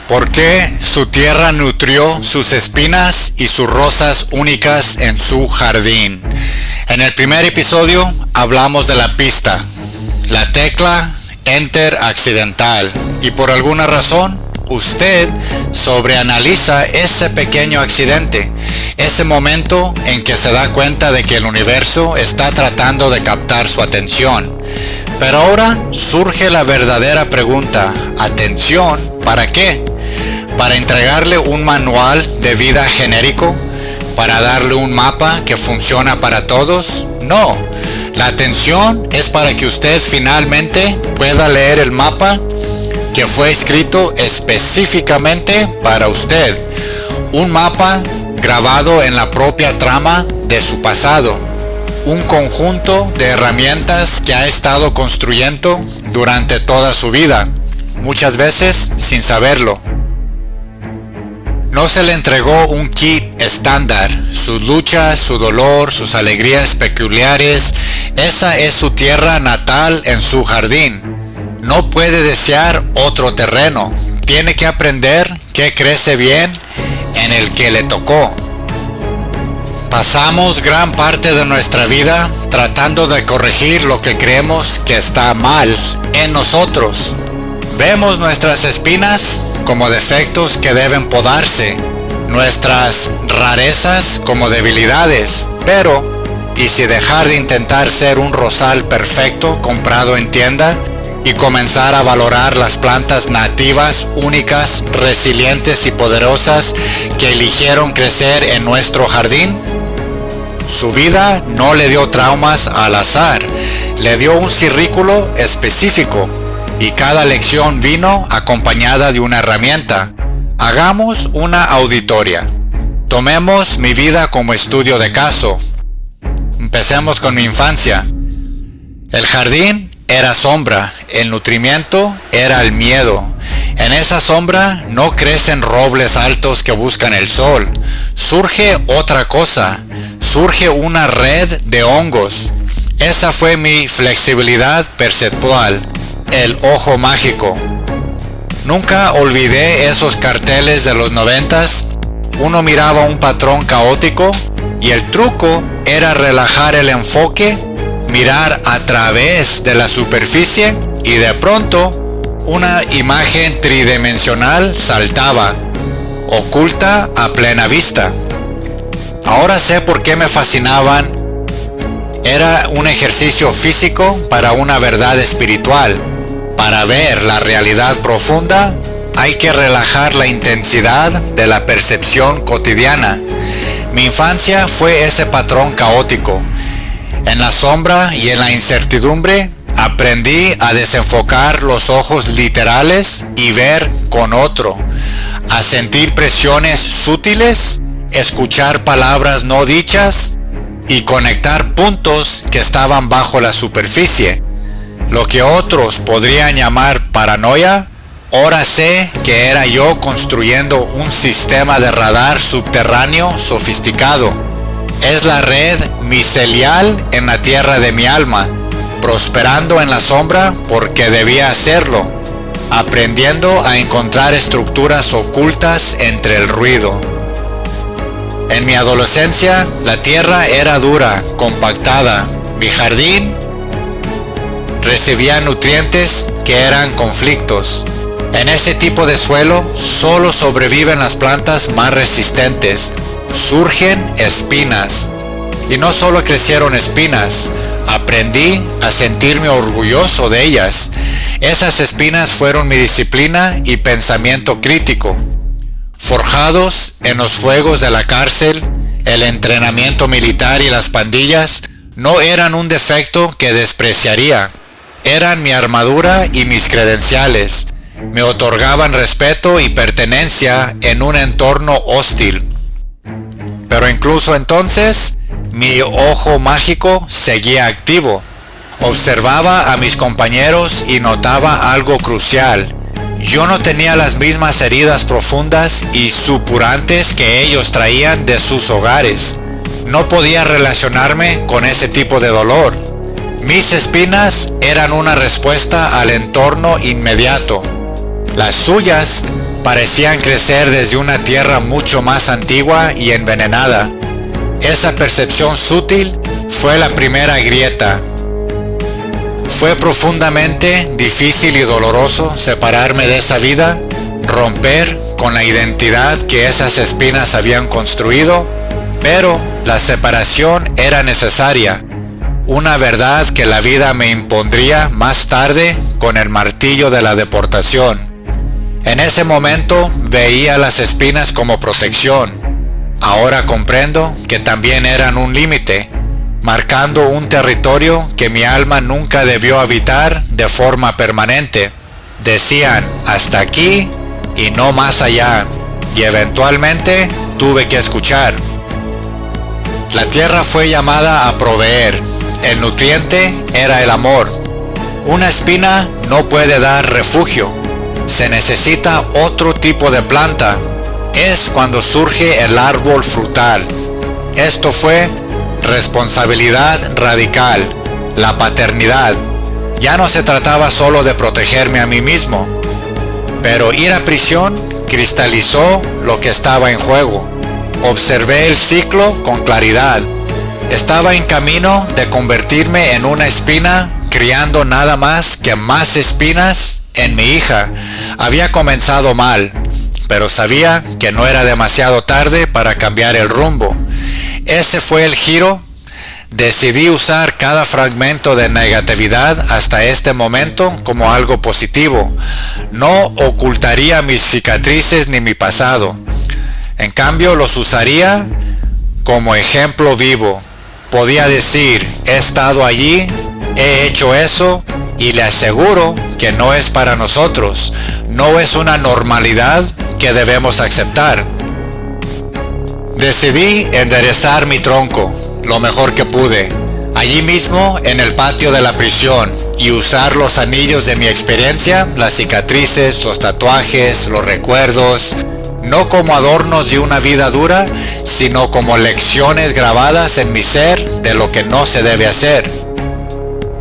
¿Por qué su tierra nutrió sus espinas y sus rosas únicas en su jardín? En el primer episodio hablamos de la pista, la tecla Enter accidental, y por alguna razón usted sobreanaliza ese pequeño accidente, ese momento en que se da cuenta de que el universo está tratando de captar su atención. Pero ahora surge la verdadera pregunta: ¿atención para qué? ¿Para entregarle un manual de vida genérico? ¿Para darle un mapa que funciona para todos? No, la atención es para que usted finalmente pueda leer el mapa que fue escrito específicamente para usted. Un mapa grabado en la propia trama de su pasado. Un conjunto de herramientas que ha estado construyendo durante toda su vida, muchas veces sin saberlo. No se le entregó un kit estándar, sus luchas, su dolor, sus alegrías peculiares. Esa es su tierra natal en su jardín. No puede desear otro terreno. Tiene que aprender qué crece bien en el que le tocó. Pasamos gran parte de nuestra vida tratando de corregir lo que creemos que está mal en nosotros. Vemos nuestras espinas como defectos que deben podarse, nuestras rarezas como debilidades, pero ¿y si dejar de intentar ser un rosal perfecto comprado en tienda y comenzar a valorar las plantas nativas, únicas, resilientes y poderosas que eligieron crecer en nuestro jardín? Su vida no le dio traumas al azar, le dio un currículo específico, y cada lección vino acompañada de una herramienta. Hagamos una auditoria. Tomemos mi vida como estudio de caso. Empecemos con mi infancia. El jardín era sombra, el nutrimiento era el miedo. En esa sombra no crecen robles altos que buscan el sol. Surge otra cosa, surge una red de hongos. Esa fue mi flexibilidad perceptual, el ojo mágico. Nunca olvidé esos carteles de los 90s. Uno miraba un patrón caótico y el truco era relajar el enfoque, mirar a través de la superficie y de pronto una imagen tridimensional saltaba, oculta a plena vista. Ahora sé por qué me fascinaban. Era un ejercicio físico para una verdad espiritual. Para ver la realidad profunda, hay que relajar la intensidad de la percepción cotidiana. Mi infancia fue ese patrón caótico. En la sombra y en la incertidumbre, aprendí a desenfocar los ojos literales y ver con otro, a sentir presiones sutiles, escuchar palabras no dichas y conectar puntos que estaban bajo la superficie. Lo que otros podrían llamar paranoia, ahora sé que era yo construyendo un sistema de radar subterráneo sofisticado. Es la red micelial en la tierra de mi alma, prosperando en la sombra porque debía hacerlo, aprendiendo a encontrar estructuras ocultas entre el ruido. En mi adolescencia, la tierra era dura, compactada. Mi jardín recibía nutrientes que eran conflictos. En ese tipo de suelo solo sobreviven las plantas más resistentes. Surgen espinas. Y no solo crecieron espinas, aprendí a sentirme orgulloso de ellas. Esas espinas fueron mi disciplina y pensamiento crítico. Forjados en los fuegos de la cárcel, el entrenamiento militar y las pandillas no eran un defecto que despreciaría. Eran mi armadura y mis credenciales. Me otorgaban respeto y pertenencia en un entorno hostil. Pero incluso entonces, mi ojo mágico seguía activo. Observaba a mis compañeros y notaba algo crucial. Yo no tenía las mismas heridas profundas y supurantes que ellos traían de sus hogares. No podía relacionarme con ese tipo de dolor. Mis espinas eran una respuesta al entorno inmediato. Las suyas parecían crecer desde una tierra mucho más antigua y envenenada. Esa percepción sutil fue la primera grieta. Fue profundamente difícil y doloroso separarme de esa vida, romper con la identidad que esas espinas habían construido, pero la separación era necesaria, una verdad que la vida me impondría más tarde con el martillo de la deportación. En ese momento veía las espinas como protección. Ahora comprendo que también eran un límite, marcando un territorio que mi alma nunca debió habitar de forma permanente. Decían hasta aquí y no más allá, y eventualmente tuve que escuchar. La tierra fue llamada a proveer. El nutriente era el amor. Una espina no puede dar refugio. Se necesita otro tipo de planta. Es cuando surge el árbol frutal. Esto fue responsabilidad radical, la paternidad. Ya no se trataba solo de protegerme a mí mismo, pero ir a prisión cristalizó lo que estaba en juego. Observé el ciclo con claridad. Estaba en camino de convertirme en una espina, criando nada más que más espinas en mi hija. Había comenzado mal, pero sabía que no era demasiado tarde para cambiar el rumbo. Ese fue el giro. Decidí usar cada fragmento de negatividad hasta este momento como algo positivo. No ocultaría mis cicatrices ni mi pasado. En cambio, los usaría como ejemplo vivo. Podía decir, he estado allí, he hecho eso, y le aseguro que no es para nosotros. No es una normalidad que debemos aceptar. Decidí enderezar mi tronco lo mejor que pude, allí mismo en el patio de la prisión, y usar los anillos de mi experiencia, las cicatrices, los tatuajes, los recuerdos, no como adornos de una vida dura, sino como lecciones grabadas en mi ser de lo que no se debe hacer.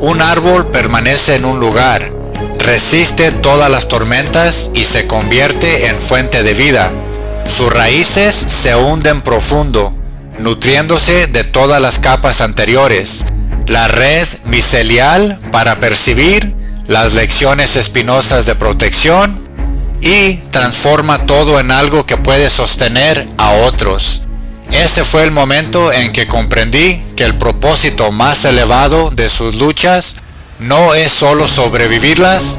Un árbol permanece en un lugar, resiste todas las tormentas y se convierte en fuente de vida. Sus raíces se hunden profundo, nutriéndose de todas las capas anteriores, la red micelial para percibir las lecciones espinosas de protección, y transforma todo en algo que puede sostener a otros. Ese fue el momento en que comprendí que el propósito más elevado de sus luchas no es solo sobrevivirlas,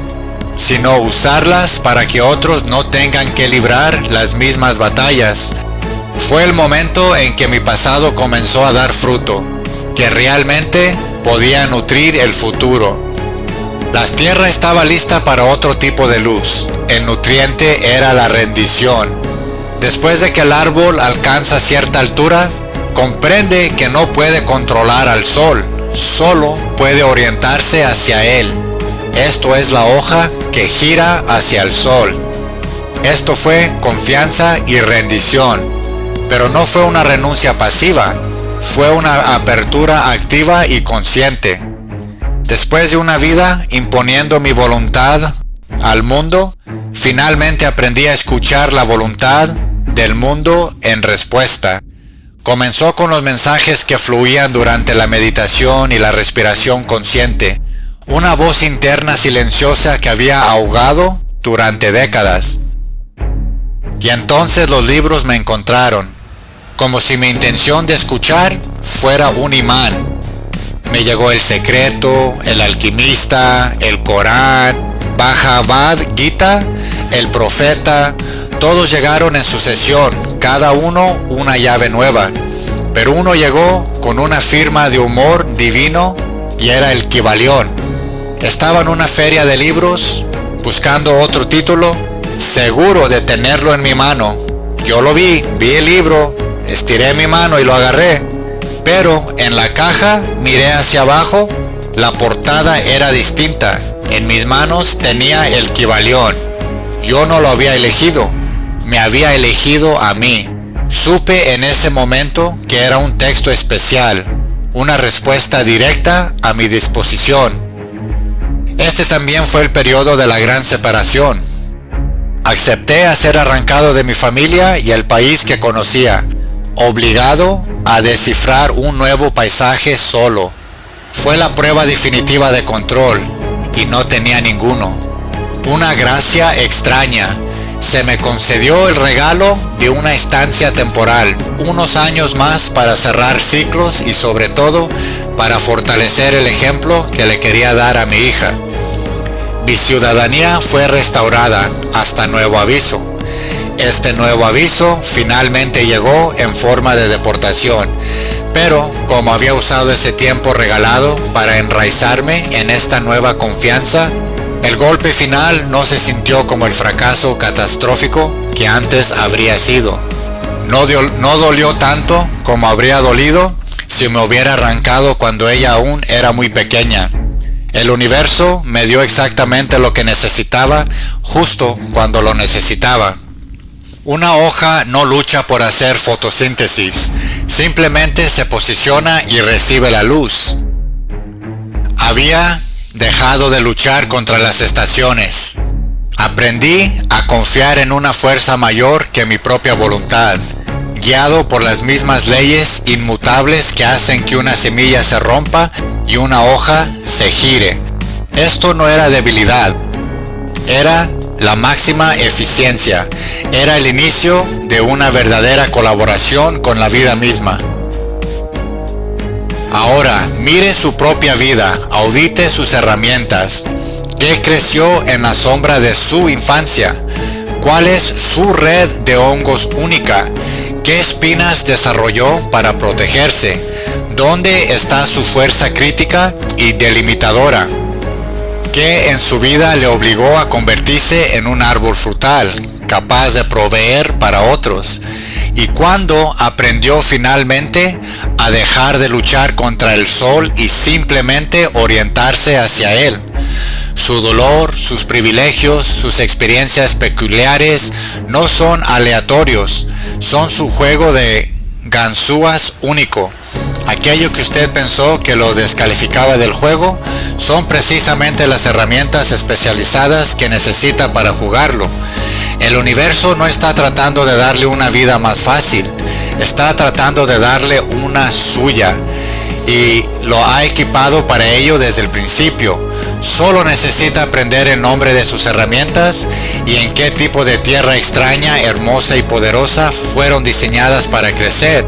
sino usarlas para que otros no tengan que librar las mismas batallas. Fue el momento en que mi pasado comenzó a dar fruto, que realmente podía nutrir el futuro. La tierra estaba lista para otro tipo de luz. El nutriente era la rendición. Después de que el árbol alcanza cierta altura, comprende que no puede controlar al sol, solo puede orientarse hacia él. Esto es la hoja que gira hacia el sol. Esto fue confianza y rendición, pero no fue una renuncia pasiva, fue una apertura activa y consciente. Después de una vida imponiendo mi voluntad al mundo, finalmente aprendí a escuchar la voluntad del mundo en respuesta. Comenzó con los mensajes que fluían durante la meditación y la respiración consciente, una voz interna silenciosa que había ahogado durante décadas. Y entonces los libros me encontraron, como si mi intención de escuchar fuera un imán. Me llegó El Secreto, El Alquimista, el Corán, Bhagavad Gita, El Profeta. Todos llegaron en sucesión, cada uno una llave nueva. Pero uno llegó con una firma de humor divino y era el Kybalión. Estaba en una feria de libros, buscando otro título, seguro de tenerlo en mi mano. Yo lo vi el libro, estiré mi mano y lo agarré. Pero en la caja miré hacia abajo, la portada era distinta. En mis manos tenía el Kybalión. Yo no lo había elegido, me había elegido a mí. Supe en ese momento que era un texto especial, una respuesta directa a mi disposición. Este también fue el periodo de la gran separación. Acepté a ser arrancado de mi familia y el país que conocía, obligado a descifrar un nuevo paisaje solo. Fue la prueba definitiva de control, y no tenía ninguno. Una gracia extraña. Se me concedió el regalo de una estancia temporal, unos años más para cerrar ciclos y sobre todo para fortalecer el ejemplo que le quería dar a mi hija. Mi ciudadanía fue restaurada hasta nuevo aviso. Este nuevo aviso finalmente llegó en forma de deportación, pero como había usado ese tiempo regalado para enraizarme en esta nueva confianza, el golpe final no se sintió como el fracaso catastrófico que antes habría sido. No dolió tanto como habría dolido si me hubiera arrancado cuando ella aún era muy pequeña. El universo me dio exactamente lo que necesitaba justo cuando lo necesitaba. Una hoja no lucha por hacer fotosíntesis, simplemente se posiciona y recibe la luz. Había dejado de luchar contra las estaciones. Aprendí a confiar en una fuerza mayor que mi propia voluntad, guiado por las mismas leyes inmutables que hacen que una semilla se rompa y una hoja se gire. Esto no era debilidad, era la máxima eficiencia, era el inicio de una verdadera colaboración con la vida misma. Ahora, mire su propia vida, audite sus herramientas. ¿Qué creció en la sombra de su infancia? ¿Cuál es su red de hongos única? ¿Qué espinas desarrolló para protegerse? ¿Dónde está su fuerza crítica y delimitadora? ¿Qué en su vida le obligó a convertirse en un árbol frutal, capaz de proveer para otros? ¿Y cuándo aprendió finalmente a dejar de luchar contra el sol y simplemente orientarse hacia él? Su dolor, sus privilegios, sus experiencias peculiares no son aleatorios, son su juego de ganzúas único. Aquello que usted pensó que lo descalificaba del juego son precisamente las herramientas especializadas que necesita para jugarlo. El universo no está tratando de darle una vida más fácil, está tratando de darle una suya y lo ha equipado para ello desde el principio. Solo necesita aprender el nombre de sus herramientas y en qué tipo de tierra extraña, hermosa y poderosa fueron diseñadas para crecer.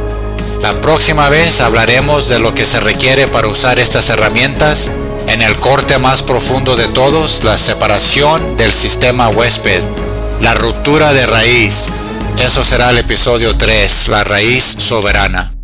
La próxima vez hablaremos de lo que se requiere para usar estas herramientas en el corte más profundo de todos, la separación del sistema huésped, la ruptura de raíz. Eso será el episodio 3, la raíz soberana.